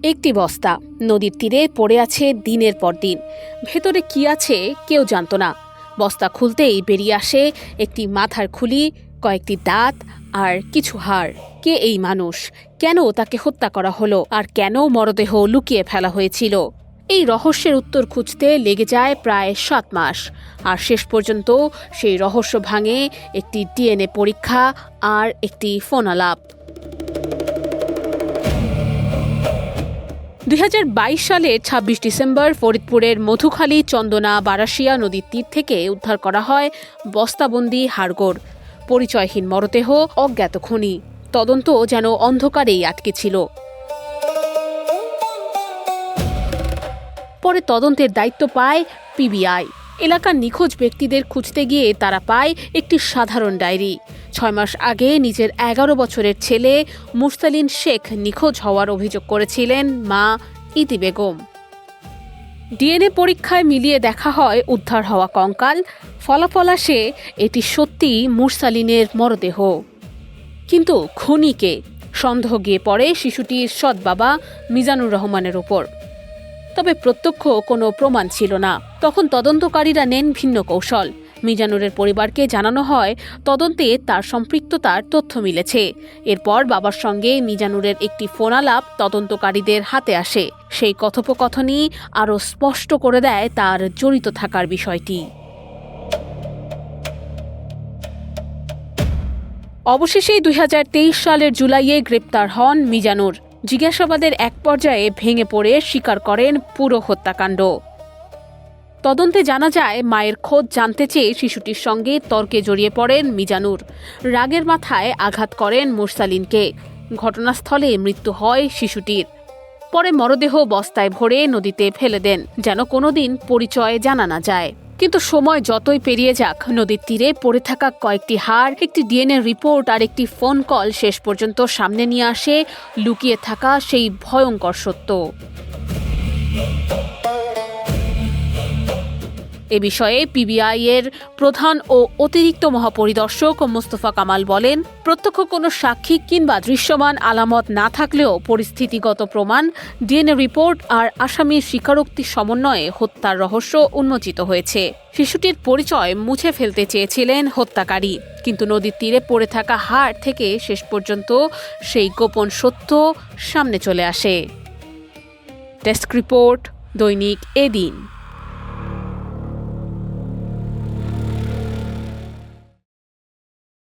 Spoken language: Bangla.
একটি বস্তা নদীর তীরে পড়ে আছে দিনের পর দিন। ভেতরে কি আছে কেউ জানত না। বস্তা খুলতেই বেরিয়ে আসে একটি মাথার খুলি, কয়েকটি দাঁত আর কিছু হাড়। কে এই মানুষ? কেন তাকে হত্যা করা হলো? আর কেন মরদেহ লুকিয়ে ফেলা হয়েছিল? এই রহস্যের উত্তর খুঁজতে লেগে যায় প্রায় 7 মাস। আর শেষ পর্যন্ত সেই রহস্য ভাঙে একটি ডিএনএ পরীক্ষা আর একটি ফোন আলাপ। 2022 সালের 26 ডিসেম্বর ফরিদপুরের মধুখালী চন্দনা বারাশিয়া নদীর তীর থেকে উদ্ধার করা হয় বস্তাবন্দি হাড়গোড়। পরিচয়হীন মরদেহ, অজ্ঞাত খনি। তদন্ত যেন অন্ধকারেই আটকে ছিল। পরে তদন্তের দায়িত্ব পায় পিবিআই। এলাকার নিখোঁজ ব্যক্তিদের খুঁজতে গিয়ে তারা পায় একটি সাধারণ ডায়েরি। 6 মাস আগে নিজের 11 বছরের ছেলে মুরসালিন শেখ নিখোঁজ হওয়ার অভিযোগ করেছিলেন মা ইতি বেগম। ডিএনএ পরীক্ষায় মিলিয়ে দেখা হয় উদ্ধার হওয়া কঙ্কাল। ফলাফল আসে এটি সত্যিই মুরসালিনের মরদেহ। কিন্তু খুনিকে? সন্দেহ গিয়ে পড়ে শিশুটির সৎ বাবা মিজানুর রহমানের উপর। তবে প্রত্যক্ষ কোনো প্রমাণ ছিল না। তখন তদন্তকারীরা নেন ভিন্ন কৌশল। মিজানুরের পরিবারকে জানানো হয় তদন্তে তার সম্পৃক্ততার তথ্য মিলেছে। এরপর বাবার সঙ্গে মিজানুরের একটি ফোন আলাপ তদন্তকারীদের হাতে আসে। সেই কথোপকথনই আরও স্পষ্ট করে দেয় তার জড়িত থাকার বিষয়টি। অবশেষে 2023 সালের জুলাইয়ে গ্রেপ্তার হন মিজানুর। জিজ্ঞাসাবাদের এক পর্যায়ে ভেঙে পড়ে স্বীকার করেন পুরো হত্যাকাণ্ড। তদন্তে জানা যায় মায়ের খোঁজ জানতে চেয়ে শিশুটির সঙ্গে তর্কে জড়িয়ে পড়েন মিজানুর। রাগের মাথায় আঘাত করেন মুরসালিনকে। ঘটনাস্থলে মৃত্যু হয় শিশুটির। পরে মরদেহ বস্তায় ভরে নদীতে ফেলে দেন, যেন কোনোদিন পরিচয় জানা না যায়। কিন্তু সময় যতই পেরিয়ে যাক, নদীর তীরে পড়ে থাকা কয়েকটি হাড়, একটি ডিএনএ রিপোর্ট আর একটি ফোন কল শেষ পর্যন্ত সামনে নিয়ে আসে লুকিয়ে থাকা সেই ভয়ঙ্কর সত্য। এ বিষয়ে পিবিআই এর প্রধান ও অতিরিক্ত মহাপরিদর্শক মোস্তফা কামাল বলেন, প্রত্যক্ষ কোনো সাক্ষী কিংবা দৃশ্যমান আলামত না থাকলেও পরিস্থিতিগত প্রমাণ, ডিএনএ রিপোর্ট আর আসামির স্বীকারোক্তি সমন্বয়ে হত্যার রহস্য উন্মোচিত হয়েছে। শিশুটির পরিচয় মুছে ফেলতে চেয়েছিলেন হত্যাকারী, কিন্তু নদীর তীরে পড়ে থাকা হাড় থেকে শেষ পর্যন্ত সেই গোপন সত্য সামনে চলে আসে। ডেস্ক রিপোর্ট, দৈনিক এদিন।